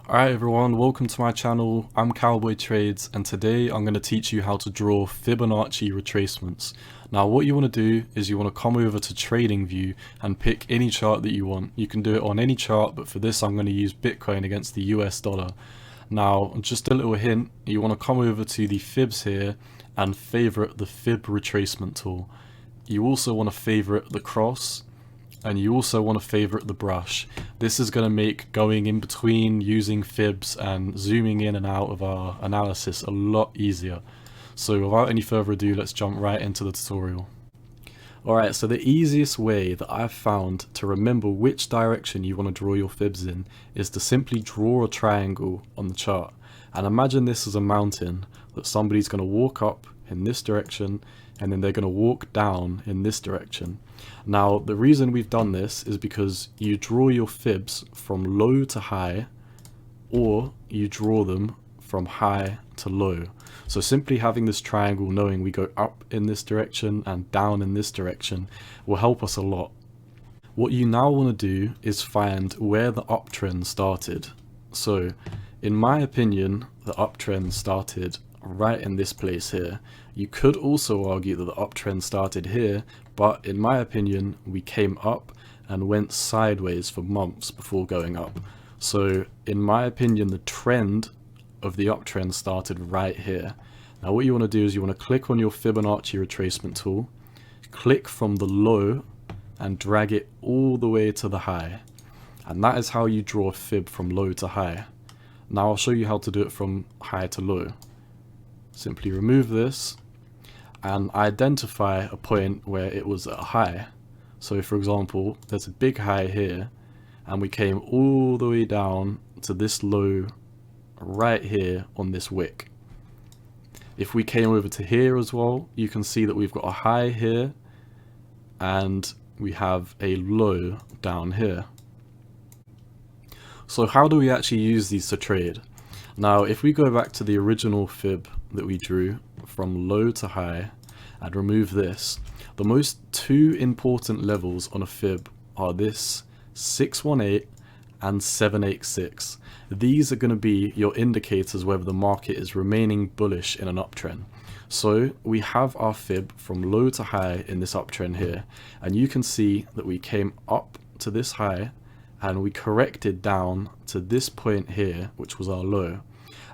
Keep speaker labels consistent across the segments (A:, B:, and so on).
A: Alright everyone, welcome to my channel. I'm Cowboy Trades, and today I'm going to teach you how to draw Fibonacci retracements. Now what you want to do is you want to come over to Trading View and pick any chart that you want. You can do it on any chart, but for this I'm going to use Bitcoin against the US dollar. Now just a little hint, you want to come over to the Fibs here and favorite the Fib Retracement tool. You also want to favorite the cross, and you also want to favorite the brush. This is going to make going in between using fibs and zooming in and out of our analysis a lot easier. So without any further ado, let's jump right into the tutorial. Alright, so the easiest way that I've found to remember which direction you want to draw your fibs in is to simply draw a triangle on the chart. And imagine this as a mountain that somebody's going to walk up in this direction and then they're going to walk down in this direction. Now the reason we've done this is because you draw your fibs from low to high, or you draw them from high to low. So simply having this triangle, knowing we go up in this direction and down in this direction, will help us a lot. What you now want to do is find where the uptrend started. So in my opinion, the uptrend started right in this place here. You could also argue that the uptrend started here, but in my opinion we came up and went sideways for months before going up. So in my opinion the trend of the uptrend started right here. Now what you want to do is you want to click on your Fibonacci retracement tool, click from the low and drag it all the way to the high, and that is how you draw a fib from low to high. Now I'll show you how to do it from high to low. Simply remove this and identify a point where it was at a high. So for example, there's a big high here and we came all the way down to this low right here on this wick. If we came over to here as well, you can see that we've got a high here and we have a low down here. So how do we actually use these to trade? Now if we go back to the original fib that we drew from low to high and remove this, the most two important levels on a fib are this 618 and 786. These are going to be your indicators whether the market is remaining bullish in an uptrend. So we have our fib from low to high in this uptrend here, and you can see that we came up to this high and we corrected down to this point here, which was our low.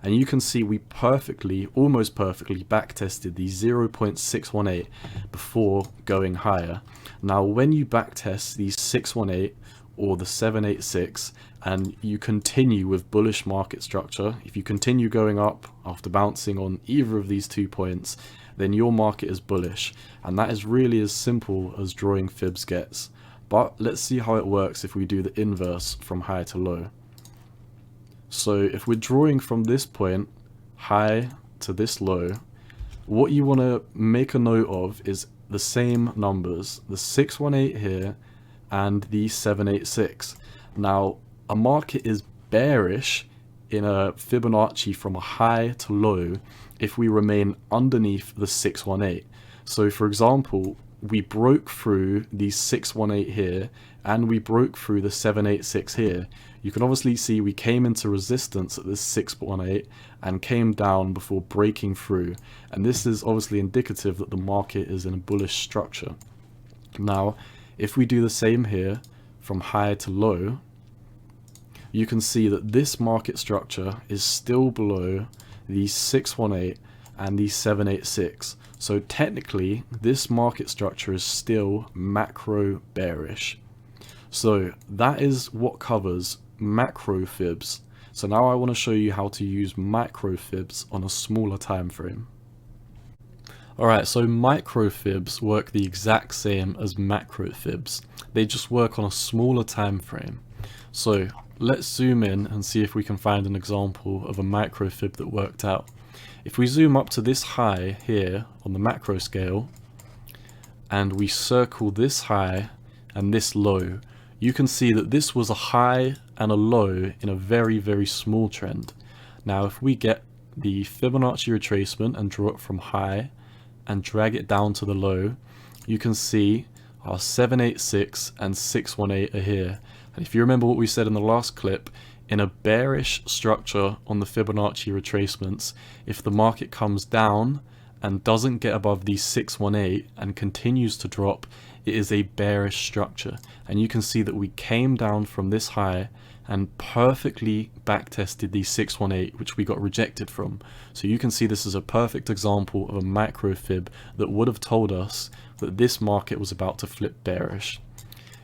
A: And you can see we perfectly, almost perfectly backtested the 0.618 before going higher. Now when you backtest the 618 or the 786 and you continue with bullish market structure, if you continue going up after bouncing on either of these 2 points, then your market is bullish. And that is really as simple as drawing fibs gets. But let's see how it works if we do the inverse from high to low. So if we're drawing from this point, high to this low, what you want to make a note of is the same numbers, the 618 here and the 786. Now a market is bearish in a Fibonacci from a high to low if we remain underneath the 618. So for example, we broke through the 618 here and we broke through the 786 here. You can obviously see we came into resistance at this 618 and came down before breaking through, and this is obviously indicative that the market is in a bullish structure. Now if we do the same here from high to low, you can see that this market structure is still below the 618 and the 786. So technically this market structure is still macro bearish. So that is what covers macro fibs. So now I want to show you how to use micro fibs on a smaller time frame. Alright, so micro fibs work the exact same as macro fibs. They just work on a smaller time frame. So let's zoom in and see if we can find an example of a micro fib that worked out. If we zoom up to this high here on the macro scale and we circle this high and this low, you can see that this was a high and a low in a very, very small trend. Now if we get the Fibonacci retracement and draw it from high and drag it down to the low, you can see our 786 and 618 are here. And if you remember what we said in the last clip, in a bearish structure on the Fibonacci retracements, if the market comes down and doesn't get above these 618 and continues to drop, it is a bearish structure. And you can see that we came down from this high and perfectly backtested these 618, which we got rejected from. So you can see this is a perfect example of a macro fib that would have told us that this market was about to flip bearish.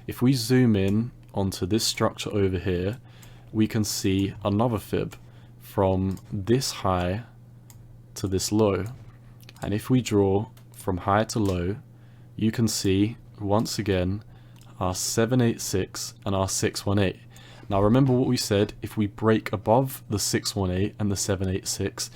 A: If we zoom in onto this structure over here, we can see another fib from this high to this low. And if we draw from high to low, you can see once again our 786 and our 618. Now remember what we said, if we break above the 618 and the 786,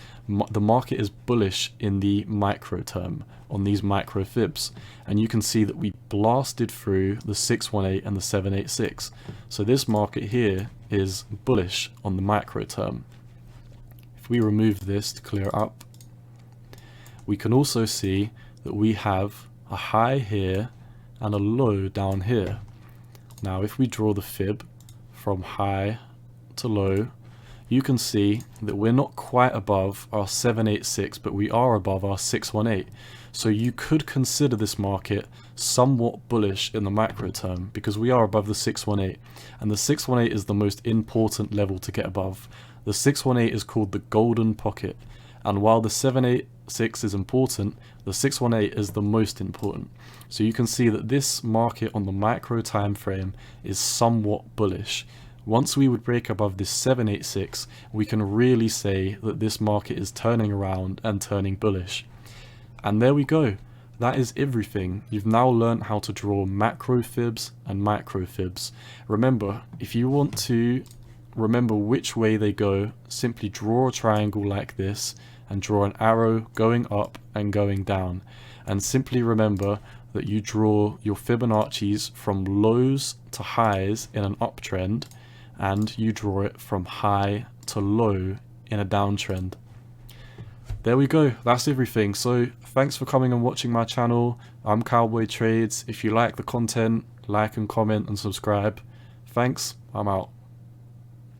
A: the market is bullish in the micro term on these macro fibs. And you can see that we blasted through the 618 and the 786. So this market here is bullish on the macro term. If we remove this to clear up, we can also see that we have a high here and a low down here. Now if we draw the fib from high to low, you can see that we're not quite above our 786, but we are above our 618. So you could consider this market somewhat bullish in the macro term because we are above the 618, and the 618 is the most important level to get above. The 618 is called the golden pocket, and while the 786 is important, the 618 is the most important. So you can see that this market on the macro time frame is somewhat bullish. Once we would break above this 786, we can really say that this market is turning around and turning bullish. And there we go. That is everything. You've now learned how to draw macro fibs and micro fibs. Remember, if you want to remember which way they go, simply draw a triangle like this and draw an arrow going up and going down. And simply remember that you draw your Fibonacci's from lows to highs in an uptrend, and you draw it from high to low in a downtrend. There we go, that's everything. So thanks for coming and watching my channel. I'm Cowboy Trades. If you like the content, like and comment and subscribe. Thanks, I'm out.